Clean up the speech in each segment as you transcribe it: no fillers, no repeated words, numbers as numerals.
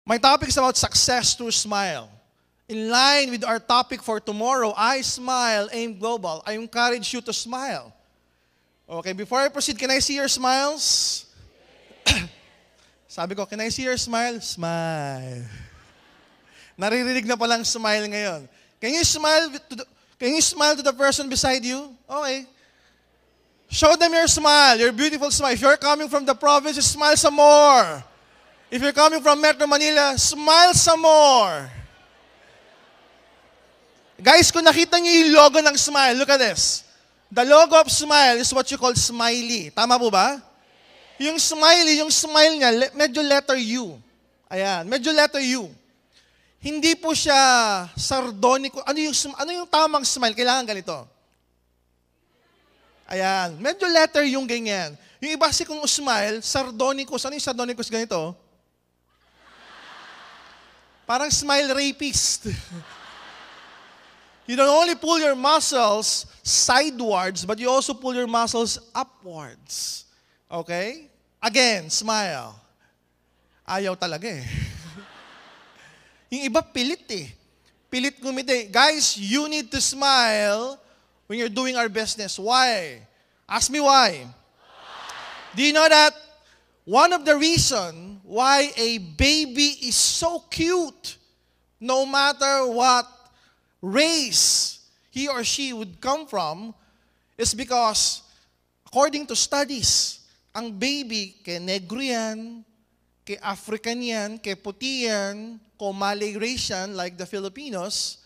My topic is about success through smile. In line with our topic for tomorrow, I Smile, Aim Global, I encourage you to smile. Okay, before I proceed, can I see your smiles? Sabi ko, can I see your smile? Smile. Naririnig na palang smile ngayon. Can you smile to the person beside you? Okay. Show them your smile, your beautiful smile. If you're coming from the province, smile some more. If you're coming from Metro Manila, smile some more. Guys, kung nakita niyo yung logo ng smile, look at this. The logo of smile is what you call smiley. Tama po ba? Yung smile niya, medyo letter U. Ayan, medyo letter U. Hindi po siya sardonico. Ano yung tamang smile? Kailangan ganito. Ayan, medyo letter yung ganyan. Yung iba kasi kung smile, sardonicus. Ano yung sardonicus ganito? Parang smile rapist. You don't only pull your muscles sidewards, but you also pull your muscles upwards. Okay? Again, smile. Ayaw talaga eh. Yung iba pilit eh. Pilit ngumiti. Guys, you need to smile when you're doing our business. Why? Ask me why. Do you know that one of the reasons why a baby is so cute, no matter what race he or she would come from, is because, according to studies, ang baby, kay negro yan, kay African yan, kay puti yan, kay Malay race yan, like the Filipinos,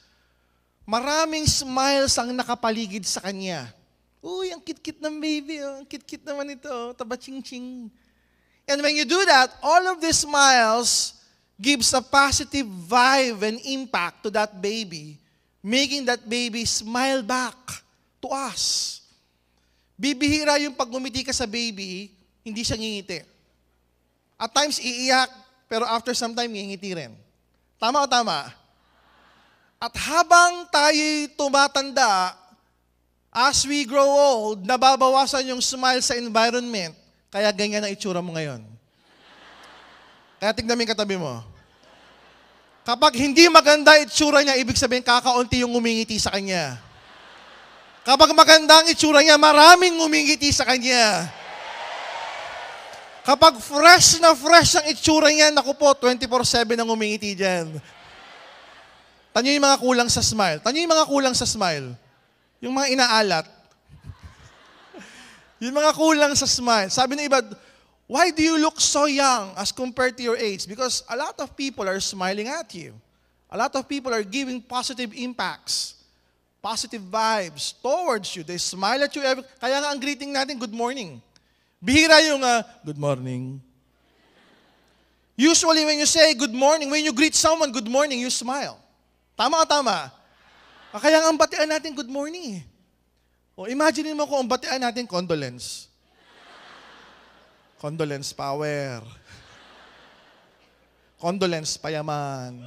maraming smiles ang nakapaligid sa kanya. Uy, ang kit-kit ng baby, oh. Ang kit-kit naman ito, taba-ching-ching. And when you do that, all of these smiles gives a positive vibe and impact to that baby, making that baby smile back to us. Bibihira yung pag ngumiti ka sa baby, hindi siya ngingiti. At times, iiyak, pero after some time, ngingiti rin. Tama o tama? At habang tayo tumatanda, as we grow old, nababawasan yung smile sa environment, kaya ganyan ang itsura mo ngayon. Kaya tignan mo yung katabi mo. Kapag hindi maganda itsura niya, ibig sabihin kakaunti yung ngumingiti sa kanya. Kapag maganda ang itsura niya, maraming ngumingiti sa kanya. Kapag fresh ang itsura niya, naku po, 24/7 ang ngumingiti dyan. Tanyo yung mga kulang sa smile. Tanyo yung mga kulang sa smile. Yung mga inaalat. Yung mga kulang sa smile. Sabi ng iba, why do you look so young as compared to your age? Because a lot of people are smiling at you. A lot of people are giving positive impacts, positive vibes towards you. They smile at you. Kaya nga ang greeting natin, good morning. Bihira yung good morning. Usually when you say good morning, when you greet someone, good morning, you smile. Tama o tama? Kaya nga ang batian natin, good morning. O imagine mo kung ang batian natin, condolence. Condolence power. Condolence payaman.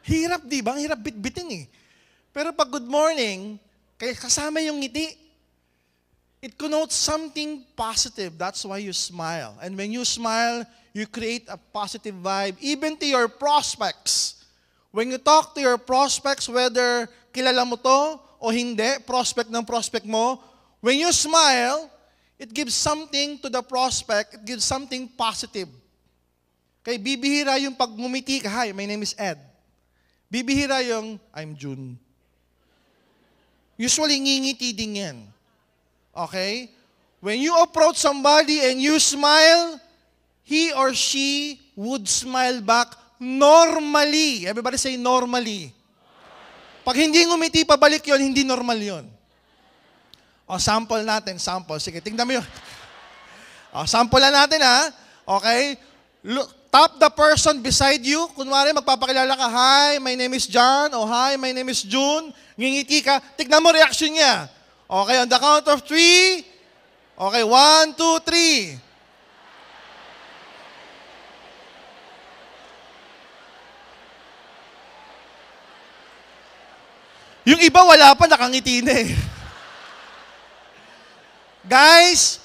Hirap, di ba? Ang hirap bitbitin eh. Pero pag good morning, kaya kasama yung ngiti. It connotes something positive. That's why you smile. And when you smile, you create a positive vibe, even to your prospects. When you talk to your prospects, whether kilala mo to o hindi, prospect ng prospect mo, when you smile, it gives something to the prospect, it gives something positive. Kaya bibihira yung pag ngumiti ka, hi, my name is Ed. Bibihira yung, I'm June. Usually, ngingiti din yan. Okay? When you approach somebody and you smile, he or she would smile back normally. Everybody say normally. Pag hindi ngumiti, pabalik yon, hindi normal yon. O, sample natin, sample. Sige, tingnan mo yun. O, sample na natin ha. Okay? Look, tap the person beside you. Kunwari, magpapakilala ka, hi, my name is John. O, hi, my name is June. Ngingiti ka. Tignan mo reaction niya. Okay, on the count of 3. Okay, 1, 2, 3. Yung iba wala pa, nakangiti na eh. Guys,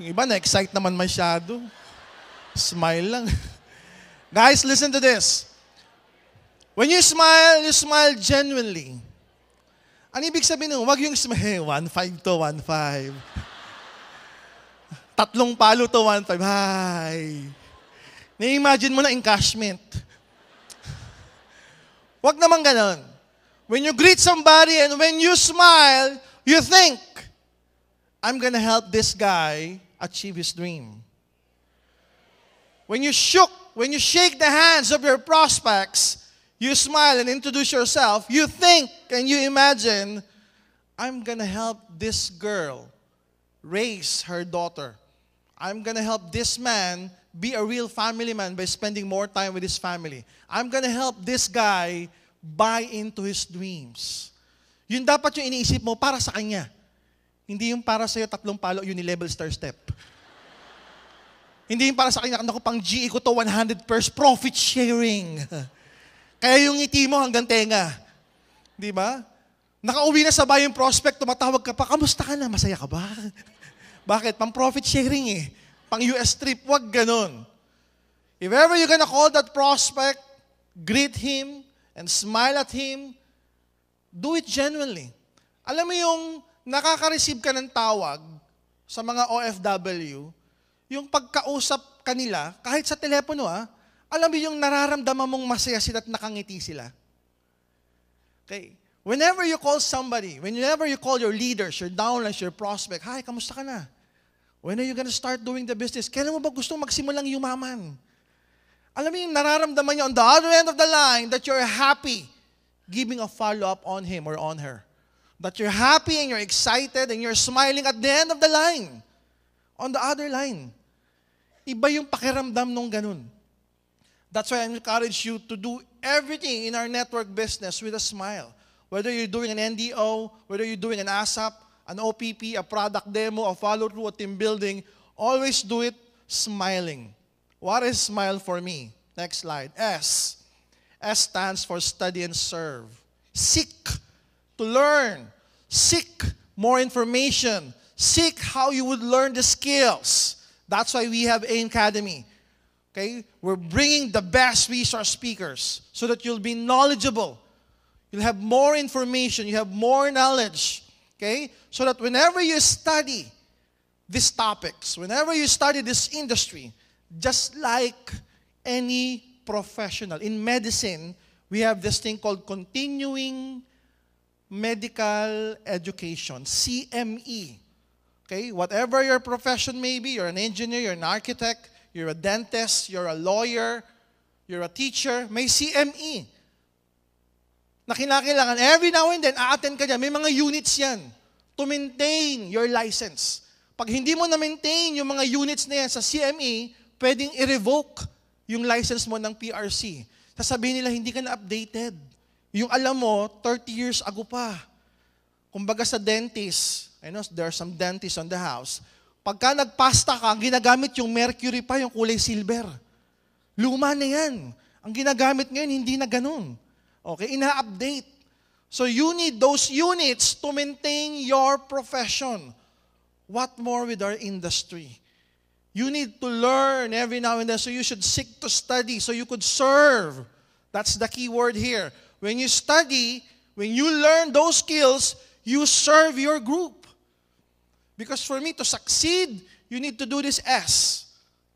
yung iba na-excite naman masyado. Smile lang. Guys, listen to this. When you smile genuinely. Ano ibig sabihin nun? Huwag yung smile, 1.5 to 1.5. 3 palo to 1.5. Hi. Na-imagine mo na encashment. Huwag naman ganon. When you greet somebody and when you smile, you think, I'm gonna help this guy achieve his dream. When you shake the hands of your prospects, you smile and introduce yourself, you think and you imagine, I'm gonna help this girl raise her daughter. I'm gonna help this man be a real family man by spending more time with his family. I'm gonna help this guy buy into his dreams. Yun dapat yung iniisip mo para sa kanya. Hindi yung para sa'yo 3 palo, unilevel star step. Hindi yung para sa kanya, naku, pang GE ko to 100% profit sharing. Kaya yung ngiti mo hanggang tenga. Di ba? Nakauwi na sa bahay yung prospect, tumatawag ka pa, kamusta ka na? Masaya ka ba? Bakit? Pang profit sharing eh. Pang US trip, wag ganun. If ever you're gonna call that prospect, greet him, and smile at him, do it genuinely. Alam mo yung nakaka-receive ka ng tawag sa mga OFW, yung pagkausap kanila, kahit sa telepono alam mo yung nararamdaman mong masaya sila at nakangiti sila. Okay. Whenever you call somebody, whenever you call your leaders, your downlines, your prospect, hi, kamusta ka na? When are you gonna start doing the business? Kailan mo ba gusto magsimulang yumaman? Alam mo yung nararamdaman niya on the other end of the line that you're happy giving a follow-up on him or on her. That you're happy and you're excited and you're smiling at the end of the line. On the other line. Iba yung pakiramdam nung ganun. That's why I encourage you to do everything in our network business with a smile. Whether you're doing an NDO, whether you're doing an ASAP, an OPP, a product demo, a follow-through, a team building, always do it smiling. What is smile for me? Next slide. S. S stands for study and serve. Seek to learn. Seek more information. Seek how you would learn the skills. That's why we have AIM Academy. Okay? We're bringing the best resource speakers so that you'll be knowledgeable. You'll have more information. You have more knowledge. Okay? So that whenever you study these topics, whenever you study this industry, just like any professional. In medicine, we have this thing called continuing medical education, CME. Okay? Whatever your profession may be, you're an engineer, you're an architect, you're a dentist, you're a lawyer, you're a teacher, may CME. Na kinakailangan, every now and then, a-attend ka dyan. May mga units yan to maintain your license. Pag hindi mo na-maintain yung mga units na yan sa CME, pwedeng i-revoke yung license mo ng PRC. Sasabihin nila, hindi ka na-updated. Yung alam mo, 30 years ago pa. Kumbaga sa dentist, I know there are some dentists on the house, pagka nagpasta ka, ginagamit yung mercury pa, yung kulay silver. Luma na yan. Ang ginagamit ngayon, hindi na ganun. Okay, ina-update. So you need those units to maintain your profession. What more with our industry? You need to learn every now and then, so you should seek to study so you could serve. That's the key word here. When you study, when you learn those skills, you serve your group. Because for me to succeed, you need to do this S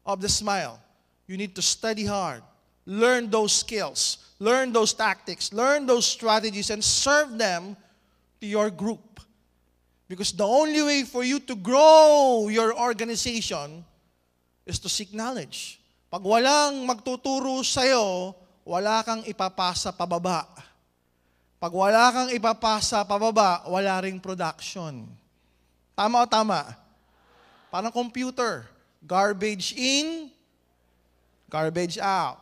of the smile. You need to study hard, learn those skills, learn those tactics, learn those strategies, and serve them to your group. Because the only way for you to grow your organization is to seek knowledge. Pag walang magtuturo sa'yo, wala kang ipapasa pababa. Pag wala kang ipapasa pababa, wala ring production. Tama o tama? Parang computer. Garbage in, garbage out.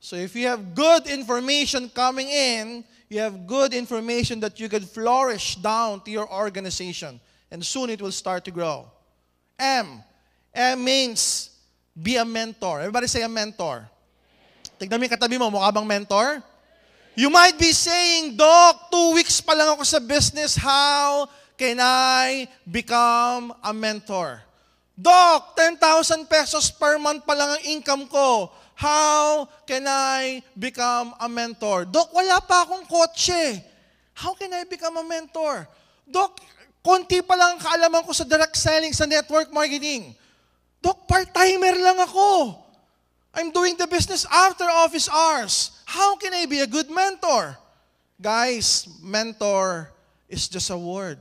So if you have good information coming in, you have good information that you can flourish down to your organization. And soon it will start to grow. M. M means be a mentor. Everybody say a mentor. Tignan mo yung katabi mo, mukha bang mentor? You might be saying, Doc, 2 weeks pa lang ako sa business. How can I become a mentor? Doc, 10,000 pesos per month pa lang ang income ko. How can I become a mentor? Doc, wala pa akong kotse. How can I become a mentor? Doc, konti pa lang ang kaalaman ko sa direct selling, sa network marketing. Doc, part-timer lang ako. I'm doing the business after office hours. How can I be a good mentor? Guys, mentor is just a word.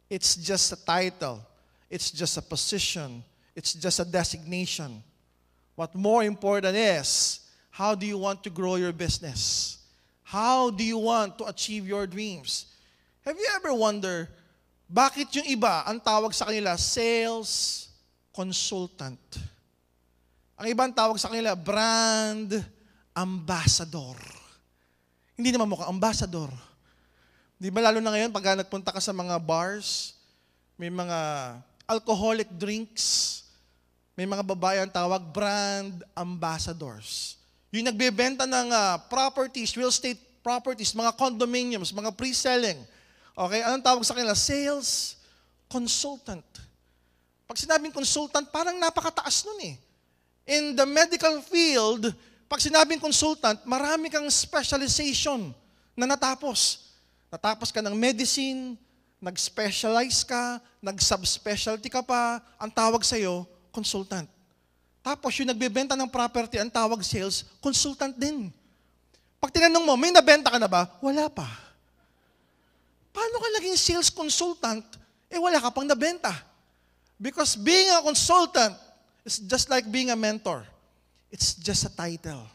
It's just a title. It's just a position. It's just a designation. What more important is, how do you want to grow your business? How do you want to achieve your dreams? Have you ever wondered, bakit yung iba, ang tawag sa kanila, sales consultant? Ang iba ang tawag sa kanila, brand ambassador. Hindi naman mukhang ambassador. Di ba lalo na ngayon, pag nagpunta ka sa mga bars, may mga alcoholic drinks, may mga babae ang tawag brand ambassadors. Yung nagbebenta ng properties, real estate properties, mga condominiums, mga pre-selling. Okay, anong tawag sa kanila? Sales consultant. Pag sinabing consultant, parang napakataas nun eh. In the medical field, pag sinabing consultant, marami kang specialization na natapos. Natapos ka ng medicine, nag-specialize ka, nag-subspecialty ka pa, ang tawag sa'yo, consultant. Tapos yung nagbebenta ng property, ang tawag sales, consultant din. Pag tinanong mo, may nabenta ka na ba? Wala pa. Paano ka naging sales consultant? Wala ka pang nabenta. Because being a consultant is just like being a mentor. It's just a title.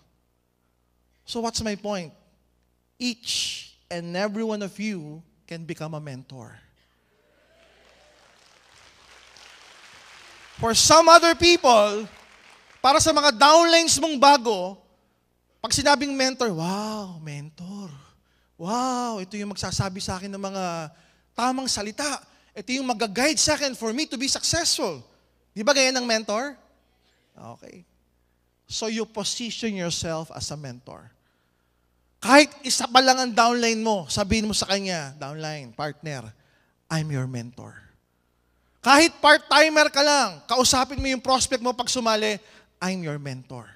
So what's my point? Each and every one of you can become a mentor. For some other people, para sa mga downlines mong bago, pag sinabing mentor, wow, mentor. Wow, ito yung magsasabi sa akin ng mga tamang salita. Ito yung mag-guide sa akin for me to be successful. Di ba ganyan ng mentor? Okay. So you position yourself as a mentor. Kahit isa pa lang ang downline mo, sabihin mo sa kanya, downline, partner, I'm your mentor. Kahit part-timer ka lang, kausapin mo yung prospect mo pag sumali, I'm your mentor.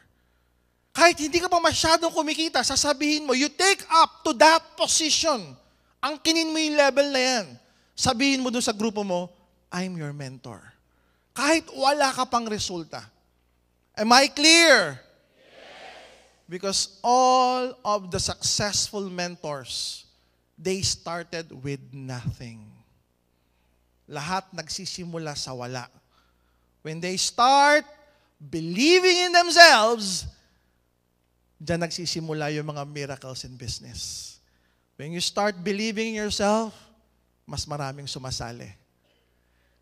Kahit hindi ka pa masyadong kumikita, sasabihin mo, you take up to that position. Angkinin mo yung level na yan. Sabihin mo dun sa grupo mo, I'm your mentor. Kahit wala ka pang resulta. Am I clear? Yes. Because all of the successful mentors, they started with nothing. Lahat nagsisimula sa wala. When they start believing in themselves, diyan nagsisimula yung mga miracles in business. When you start believing in yourself, mas maraming sumasali.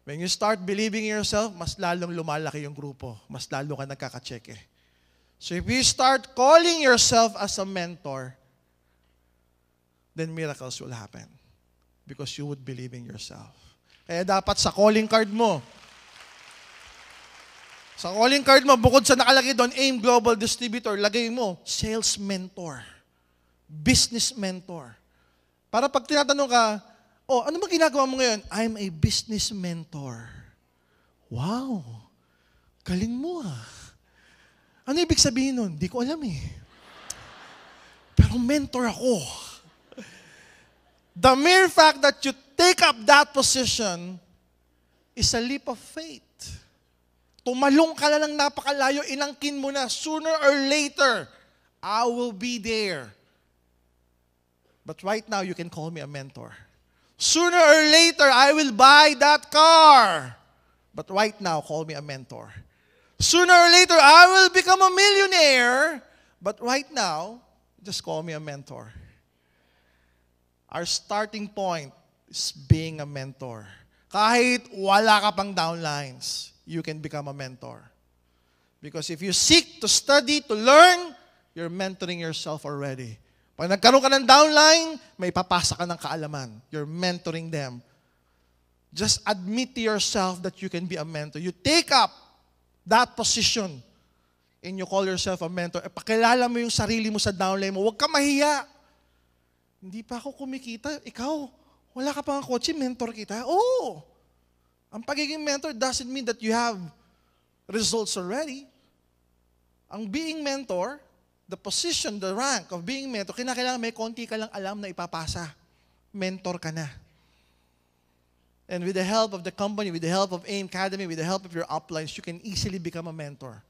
When you start believing in yourself, mas lalong lumalaki yung grupo. Mas lalo ka nagkakatseke. So if you start calling yourself as a mentor, then miracles will happen. Because you would believe in yourself. Kaya dapat sa calling card mo, bukod sa nakalagay doon, AIM Global Distributor, lagay mo, sales mentor, business mentor. Para pag tinatanong ka, ano ba ginagawa mo ngayon? I'm a business mentor. Wow, galing mo ah. Ano ibig sabihin nun? Di ko alam eh. Pero mentor ako. The mere fact that you take up that position is a leap of faith. Tumalong ka na ng napakalayo, inangkin mo na, sooner or later, I will be there. But right now, you can call me a mentor. Sooner or later, I will buy that car. But right now, call me a mentor. Sooner or later, I will become a millionaire. But right now, just call me a mentor. Our starting point is being a mentor. Kahit wala ka pang downlines, you can become a mentor. Because if you seek to study, to learn, you're mentoring yourself already. Pag nagkaroon ka ng downline, may papasa ka ng kaalaman. You're mentoring them. Just admit to yourself that you can be a mentor. You take up that position and you call yourself a mentor. Pakilala mo yung sarili mo sa downline mo. Huwag ka mahiya. Hindi pa ako kumikita. Ikaw, wala ka pang kotse, mentor kita. Oo. Ang pagiging mentor doesn't mean that you have results already. Ang being mentor, the position, the rank of being mentor, kinakailangan may konti ka lang alam na ipapasa. Mentor ka na. And with the help of the company, with the help of AIM Academy, with the help of your uplines, you can easily become a mentor.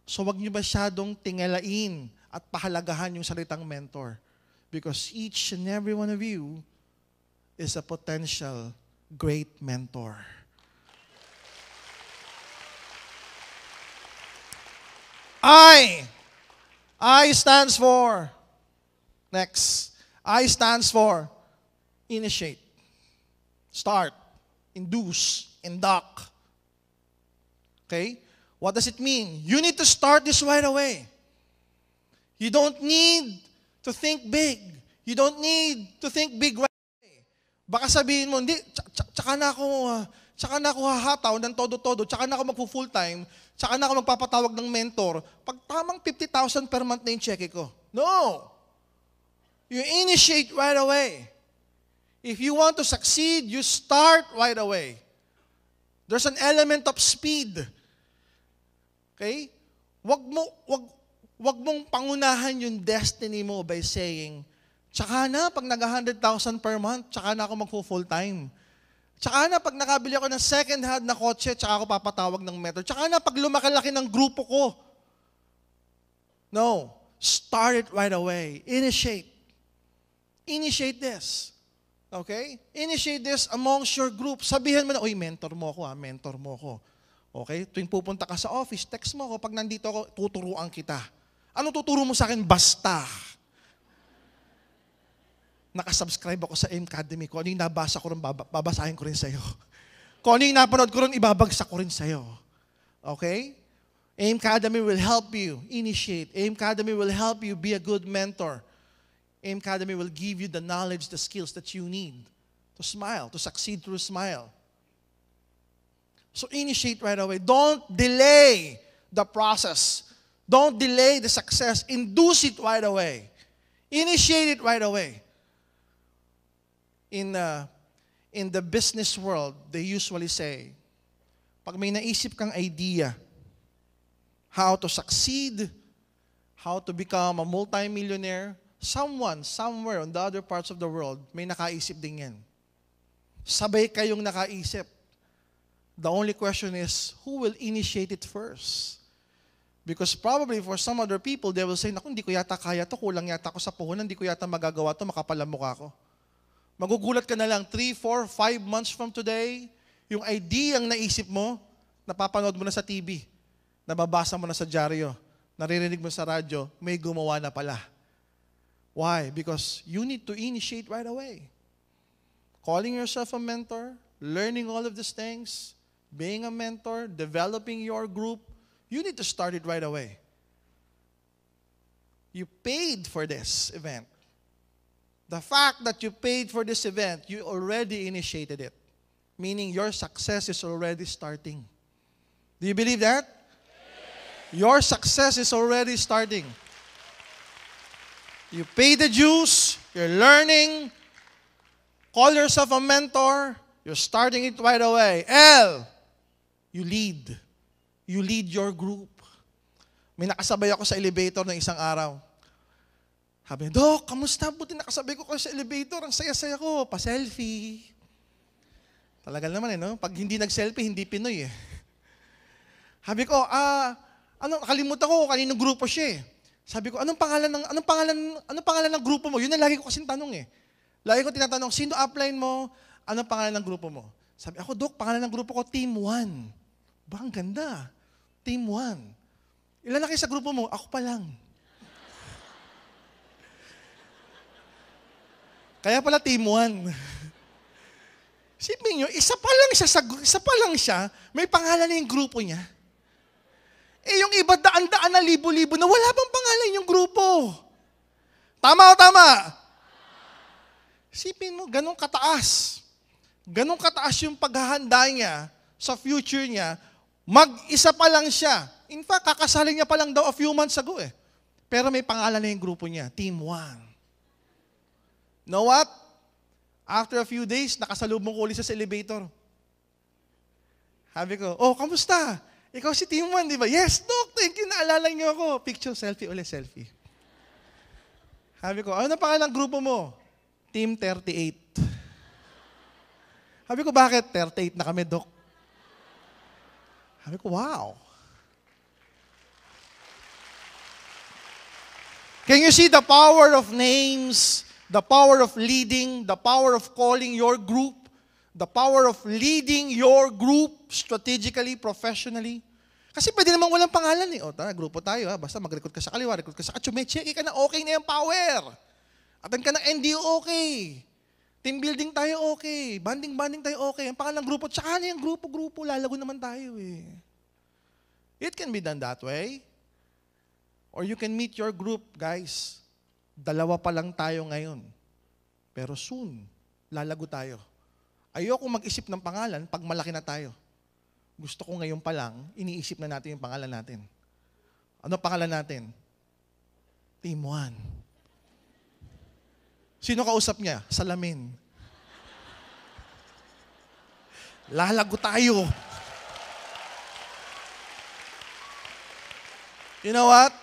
So wag niyo masyadong tingalain at pahalagahan yung salitang mentor. Because each and every one of you is a potential great mentor. I stands for, next, I stands for initiate, start, induce, induct. Okay? What does it mean? You need to start this right away. You don't need to think big. You don't need to think big right away. Baka sabihin mo, hindi, tsaka na ako hahataw ng todo-todo, tsaka na ako magpo-full time, tsaka na ako magpapatawag ng mentor, pag tamang 50,000 per month na yung cheque ko. No! You initiate right away. If you want to succeed, you start right away. There's an element of speed. Okay? Wag mong pangunahan yung destiny mo by saying, tsaka na pag nag-100,000 per month, tsaka na ako magpo-full time. Tsaka na pag nakabili ako ng second hand na kotse, tsaka ako papatawag ng mentor. Tsaka na pag lumaki-laki ng grupo ko. No. Start it right away. Initiate. Initiate this. Okay? Initiate this amongst your group. Sabihan mo na, uy, mentor mo ako, mentor mo ako. Okay? Tuwing pupunta ka sa office, text mo ako. Pag nandito ako, tuturuan kita. Ano tuturo mo sa akin? Basta. Nakasubscribe ako sa AIM Academy. Kung ano yung nabasa ko rin, babasahin ko rin sa'yo. Kung ano yung napanood ko rin, ibabagsak ko rin sa'yo. Okay? AIM Academy will help you initiate. AIM Academy will help you be a good mentor. AIM Academy will give you the knowledge, the skills that you need to smile, to succeed through smile. So initiate right away. Don't delay the process. Don't delay the success. Induce it right away. Initiate it right away. In the business world, they usually say, pag may naisip kang idea, how to succeed, how to become a multi-millionaire, someone, somewhere on the other parts of the world, may nakaisip din yan. Sabay kayong nakaisip. The only question is, who will initiate it first? Because probably for some other people, they will say, naku, hindi ko yata kaya to, kulang yata ako sa puhunan, hindi ko yata magagawa to, makapalamukha ko. Magugulat ka na lang, 3, 4, 5 months from today, yung idea ang naisip mo, napapanood mo na sa TV, nababasa mo na sa dyaryo, naririnig mo sa radyo, may gumawa na pala. Why? Because you need to initiate right away. Calling yourself a mentor, learning all of these things, being a mentor, developing your group, you need to start it right away. You paid for this event. The fact that you paid for this event, you already initiated it. Meaning your success is already starting. Do you believe that? Yes. Your success is already starting. You pay the dues, you're learning, call yourself a mentor, you're starting it right away. L, you lead. You lead your group. May nakasabay ako sa elevator ng isang araw. Sabi niya, Dok, kamusta? Buti nakasabay ko kayo sa elevator. Ang saya-saya ko. Pa-selfie. Talagal naman no? Pag hindi nag-selfie, hindi Pinoy Sabi ko, nakalimutan ko kaninong grupo siya Sabi ko, anong pangalan ng grupo mo? Yun ang lagi ko kasing tanong Lagi ko tinatanong, sino upline mo? Anong pangalan ng grupo mo? Sabi ako, Dok, pangalan ng grupo ko, Team 1. Ba, ang ganda. Team 1. Ilan na kayo sa grupo mo? Ako pa lang. Kaya pala Team 1. Sipin nyo, isa pa lang siya, may pangalan na yung grupo niya. Yung iba daan-daan na libo-libo na wala bang pangalan yung grupo. Tama o tama? Sipin mo, ganun kataas. Ganun kataas yung paghahanda niya sa future niya, mag-isa pa lang siya. In fact, kakasaling niya pa lang daw a few months ago Pero may pangalan na yung grupo niya, Team 1. Know what? After a few days, nakasalubong ko ulit sa elevator. Sabi ko, kamusta? Ikaw si Team 1, di ba? Yes, Doc, thank you, naalala niyo ako. Picture, selfie, ulit selfie. Sabi ko, ano na pangalan ng grupo mo? Team 38. Sabi ko, bakit? 38 na kami, Doc. Sabi ko, wow. Can you see the power of names, the power of leading, the power of calling your group, the power of leading your group strategically, professionally? Kasi pwede naman walang pangalan eh. O, tara, grupo tayo ha. Basta mag-recruit ka sa kaliwa, recruit ka sa kacho, may check ka na, okay na yung power. Atan ka ng NDO, okay. Team building tayo, okay. Banding tayo, okay. Ang pangalan ng grupo, tsaka na yung grupo, lalago naman tayo eh. It can be done that way. Or you can meet your group, guys. 2 pa lang tayo ngayon. Pero soon, lalago tayo. Ayoko mag-isip ng pangalan pag malaki na tayo. Gusto ko ngayon pa lang, iniisip na natin yung pangalan natin. Ano pangalan natin? Team 1. Sino kausap niya? Salamin. Lalago tayo. You know what?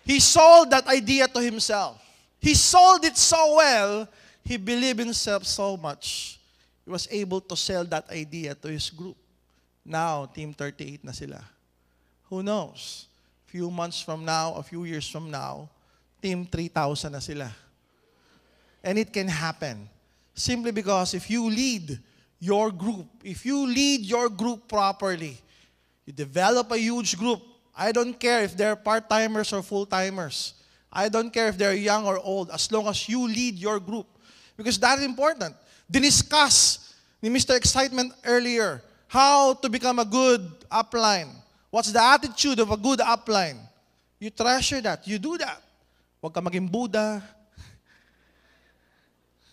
He sold that idea to himself. He sold it so well, he believed in himself so much. He was able to sell that idea to his group. Now, Team 38 na sila. Who knows? Few months from now, a few years from now, Team 3,000 na sila. And it can happen. Simply because if you lead your group properly, you develop a huge group. I don't care if they're part-timers or full-timers. I don't care if they're young or old, as long as you lead your group. Because that's important. Diniscuss ni Mr. Excitement earlier, how to become a good upline. What's the attitude of a good upline? You treasure that. You do that. Huwag kang maging Buddha.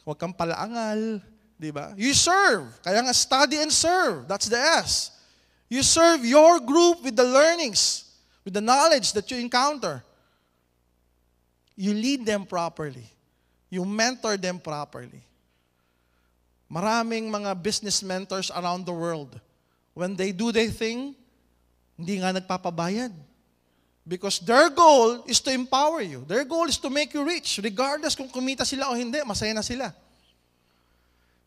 Huwag kang palaangal. Di ba? You serve. Kaya nga study and serve. That's the S. You serve your group with the learnings, with the knowledge that you encounter. You lead them properly. You mentor them properly. Maraming mga business mentors around the world, when they do their thing, hindi nga nagpapabayad. Because their goal is to empower you. Their goal is to make you rich. Regardless kung kumita sila o hindi, masaya na sila.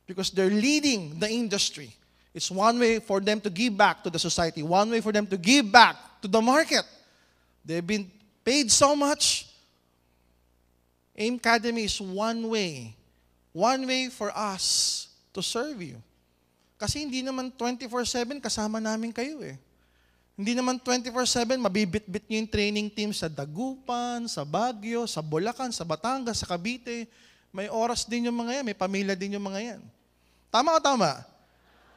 Because they're leading the industry. It's one way for them to give back to the society. One way for them to give back to the market. They've been paid so much. AIM Academy is one way for us to serve you. Kasi hindi naman 24/7 kasama namin kayo eh. Hindi naman 24/7 mabibit-bit nyo yung training team sa Dagupan, sa Baguio, sa Bulacan, sa Batangas, sa Cavite. May oras din yung mga yan, may pamilya din yung mga yan. Tama o tama?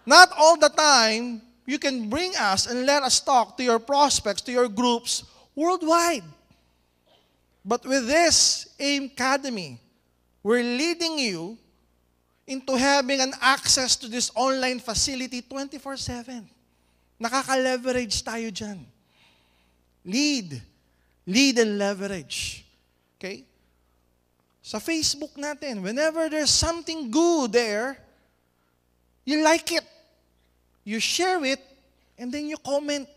Not all the time, you can bring us and let us talk to your prospects, to your groups, worldwide. But with this AIM Academy, we're leading you into having an access to this online facility 24/7. Nakaka-leverage tayo dyan. Lead and leverage. Okay? Sa Facebook natin, whenever there's something good there, you like it. You share it, and then you comment.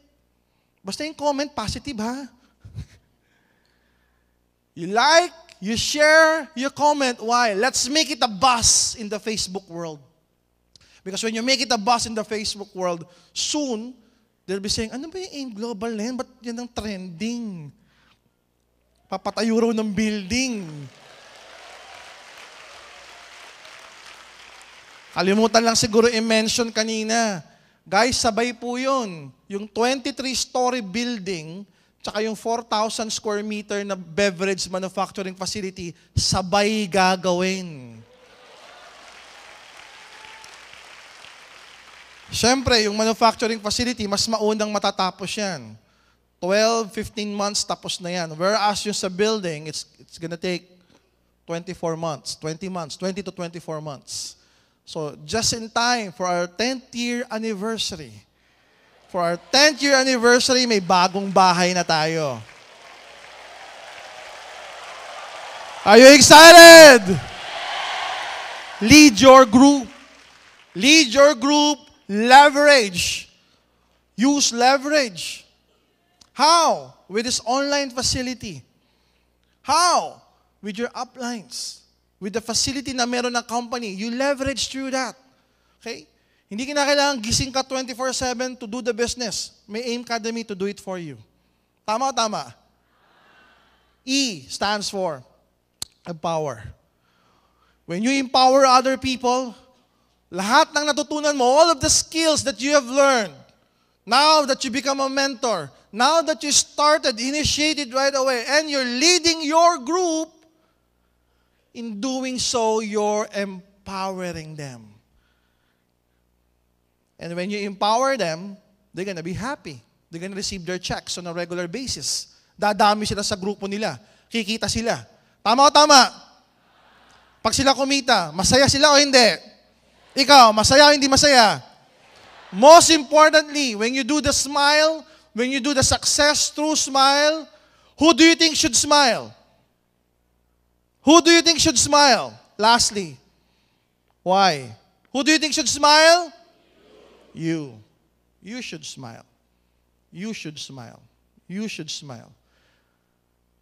Basta yung comment, positive ha? You like, you share, you comment. Why? Let's make it a buzz in the Facebook world. Because when you make it a buzz in the Facebook world, soon, they'll be saying, ano ba yung AIM Global na yan? Ba't yan ang trending? Papatayo raw ng building. Kalimutan lang siguro i-mention kanina. Guys, sabay po yun. Yung 23-story building, tsaka yung 4,000 square meter na beverage manufacturing facility, sabay gagawin. Siyempre, yung manufacturing facility, mas maunang matatapos yan. 12, 15 months tapos na yan. Whereas yung sa building, it's gonna take 24 months, 20 to 24 months. So, just in time for our 10th year anniversary. For our 10th year anniversary, may bagong bahay na tayo. Are you excited? Lead your group. Lead your group. Leverage Use leverage. How? With this online facility. How? With your uplines. With the facility na meron ng company. You leverage through that. Okay? Hindi kinakailangan gising ka 24/7 to do the business. May AIM Academy to do it for you. Tama o tama? E stands for empower. When you empower other people, lahat ng natutunan mo, all of the skills that you have learned, now that you become a mentor, now that you started, initiated right away, and you're leading your group, in doing so, you're empowering them. And when you empower them, they're gonna be happy. They're gonna receive their checks on a regular basis. Dadami sila sa grupo nila. Kikita sila. Tama o tama? Pag sila kumita, masaya sila o hindi? Ikaw, masaya o hindi masaya? Most importantly, when you do the smile, when you do the success through smile, who do you think should smile? Who do you think should smile? Lastly, why? Who do you think should smile? You. You should smile. You should smile. You should smile.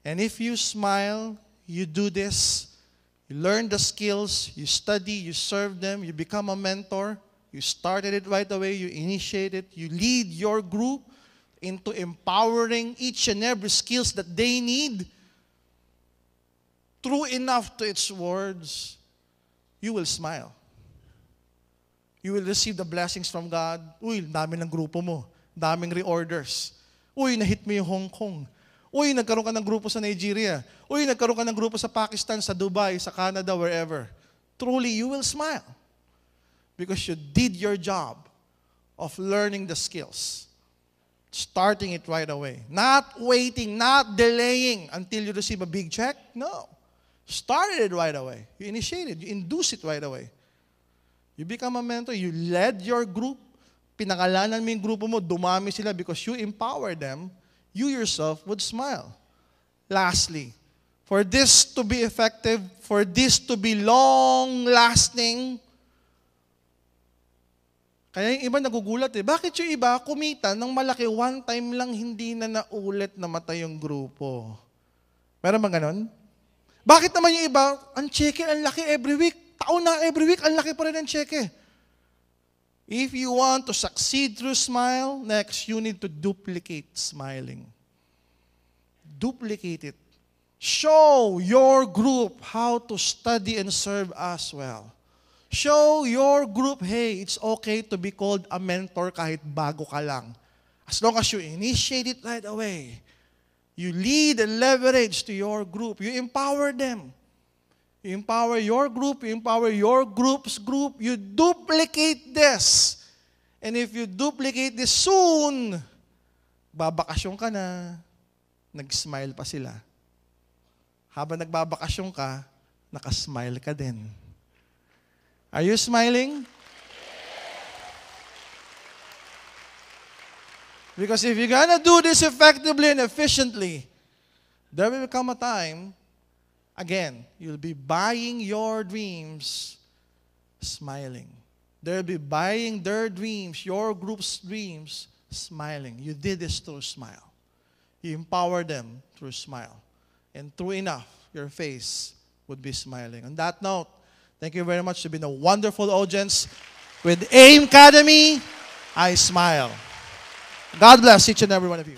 And if you smile, you do this, you learn the skills, you study, you serve them, you become a mentor, you started it right away, you initiate it, you lead your group into empowering each and every skills that they need, true enough to its words, you will smile. You will receive the blessings from God. Uy, dami ng grupo mo. Daming reorders. Uy, na-hit mo yung Hong Kong. Uy, nagkaroon ka ng grupo sa Nigeria. Uy, nagkaroon ka ng grupo sa Pakistan, sa Dubai, sa Canada, wherever. Truly, you will smile. Because you did your job of learning the skills. Starting it right away. Not waiting, not delaying until you receive a big check. No. Started it right away. You initiated, you induced it right away. You become a mentor, you led your group, pinangalanan mo yung grupo mo, dumami sila because you empower them, you yourself would smile. Lastly, for this to be effective, for this to be long-lasting, kaya yung iba nagugulat bakit yung iba kumita ng malaki, one time lang hindi na naulit na matay yung grupo? Meron bang ganon? Bakit naman yung iba, ang cheque, ang laki every week? Taon na every week, ang laki pa rin ang cheque. If you want to succeed through smile, next, you need to duplicate smiling. Duplicate it. Show your group how to study and serve as well. Show your group, hey, it's okay to be called a mentor kahit bago ka lang. As long as you initiate it right away. You lead and leverage to your group. You empower them. You empower your group, you empower your group's group, you duplicate this. And if you duplicate this soon, babakasyon ka na, nag-smile pa sila. Habang nagbabakasyon ka, nakasmile ka din. Are you smiling? Because if you're gonna do this effectively and efficiently, there will come a time, again, you'll be buying your dreams smiling. They'll be buying their dreams, your group's dreams, smiling. You did this through smile. You empower them through smile. And true enough, your face would be smiling. On that note, thank you very much. You've been a wonderful audience. With AIM Academy, I smile. God bless each and every one of you.